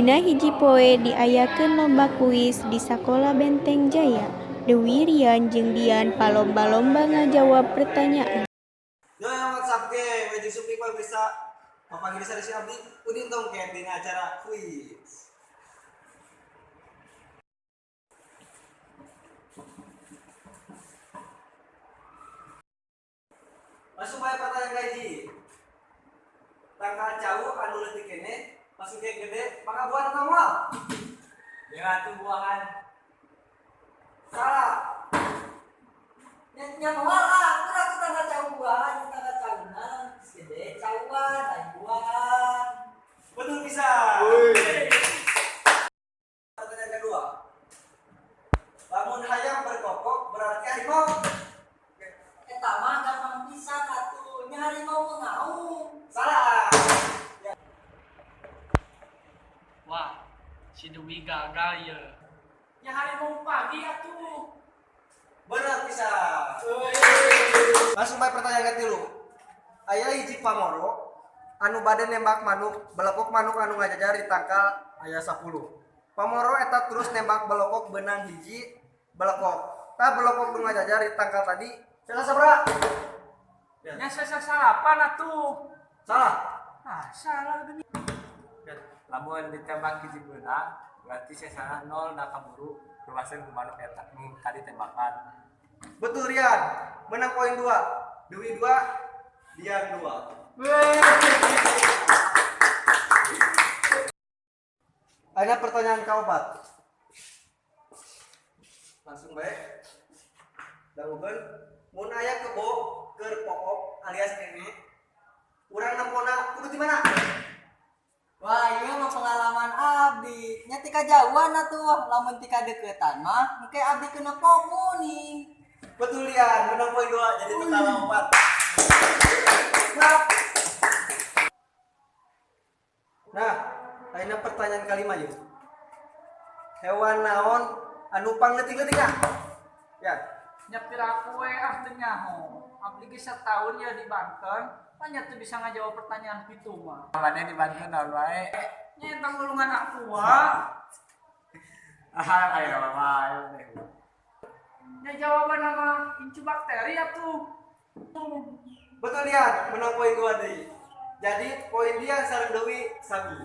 Dina hiji poe diayakeun lomba kuis di sakola Benteng Jaya. Dewi Rian jeung Dian palomba-lomba ngajawab pertanyaan. Yo yang WhatsApp ge, wajib suping mah bisa memanggil saya si Abdi, udin tong ke dina acara kuis. Masuk bae pertanyaan gaji. Tangkal jauh anu leutik kene, masuk ge gede, maka buat atau moal? Dengan tumbuhan. Salah. Nya moal lah, kurang tangga jauh buahan, tangga jauhan, gede jauhan, lain buahan. Betul bisa. Pertanyaan kedua. Lamun hayam berkokok berarti harimau. Eta mah gampang pisan atuh, nya harimau mengaung. Salah. Ya. Wah, si Dewi gagal ya. Ya harimau pagi atuh. Benar bisa. Langsung bae pertanyaan ketilu. Aya hiji pamoro anu bade nembak manuk, belekok manuk anu ngajajar di tangkal aya 10. Pamoro eta terus nembak belekok benang hiji belekok. Tah belekok nu ngajajar di tangkal tadi salah sabaraha? Ya saya salapan atuh. Salah. Ah, salah gini. Lamun ditembak hiji beunang, berarti saya 0 na kaburu keluasan ku manuk eta nu tadi tembakan. Betul Rian. Menang poin 2. Dewi 2, Dian 2. Ada pertanyaan keempat. Langsung baik. Dangukeun mun aya kebo keur pook alias kene. Urang nempona kudu di mana? Wah, iya mah pengalaman abdi. Nya tika jauhan atuh, lamun tika deketan mah engke abdi kena pomuning. Betul Rian, menang poin 2 jadi total 4. Nah, ayeuna pertanyaan kalima yuk. Hewan naon anu pangleutik-leutikna? Ya. Nyepir aku teu nyaho. Abdi ge setahun ya di Banten, nya teu bisa ngajawab pertanyaan kitu mah. Mane di Banten naon wae? Nya entang golongan aku Ayo ayo deh. Nya jawaban nama incu bakteri atuh. Betul Rian, menang poin 2 deui. Jadi poin dia sareng Dewi sami.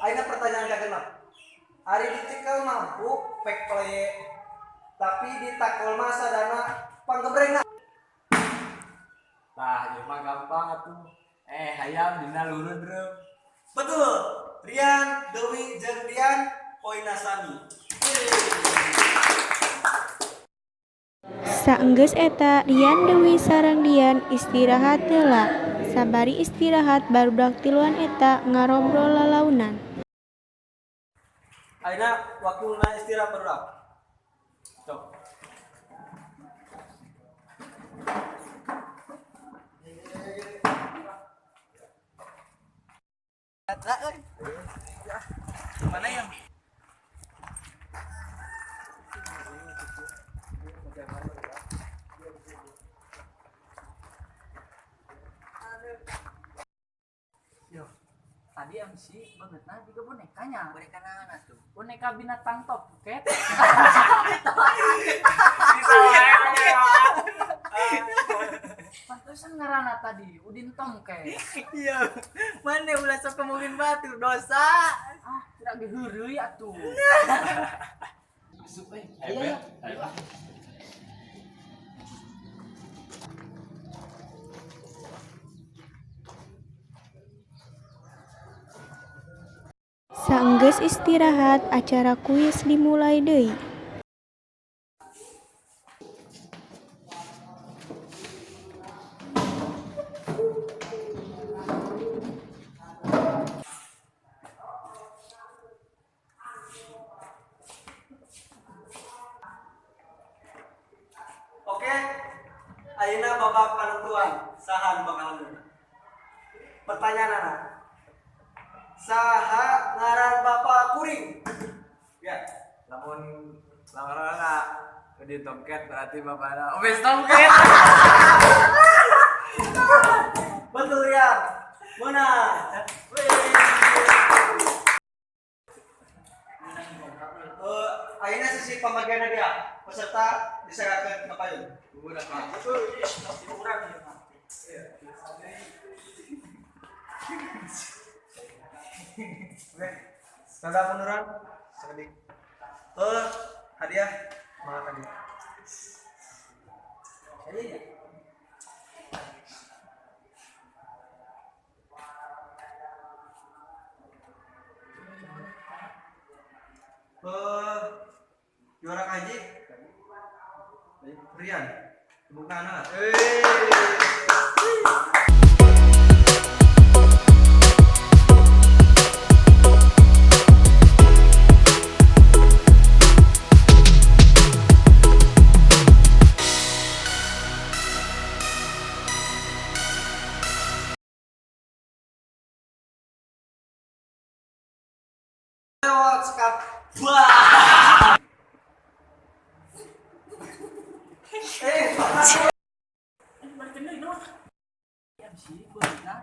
Ayeuna pertanyaan kagenep. Ari dicekel mampu pek play tapi ditakol mah sadana panggebrengna. Tah, ieu mah gampang atuh. Hayam dina lurun reum. Betul. Rian, Dewi, jeung Dian poinna sami. Saenggeus eta Rian Dewi sareng Dian istirahat heula. Sabari istirahat barudak tiluan eta ngarobrol lalaunan. Ayeuna waktuna istirahat barudak. Sok. Mana yang? Yo, tadi MC bangetna juga bonekanya. Boneka naon atuh? Boneka binatang Topket. Bisa wae. Pantesan ngaranna tadi Udin Tomket. Iya. Mane ulah sok kemungkin batur dosa. Ah, tidak geheureuy atuh. Masuk euy. Ayo. Saenggeus istirahat, acara kuis dimulai deui. Oke. Ayeuna babak panentuan. Saha nu bakal menang? Pertanyaanna. Saha ngaran Bapak Kuring? Ya. Lamun ngaranna Udin Tomket berarti bapana Obes Tomket. Betul ya. Menang. Akhirnya sesi pembagian dia peserta diserahkan ke payung. Udah Pak. Pasti kurang ya nanti. Oke. Tanda munduran. Sekali. Hadiah. Mana hadiah? Iya. Juara kaji Rian tepuk tangan. Lewat sekap. Wah. Balikin deh, no. Ya sih,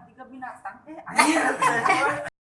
tiga binatang. Anjir.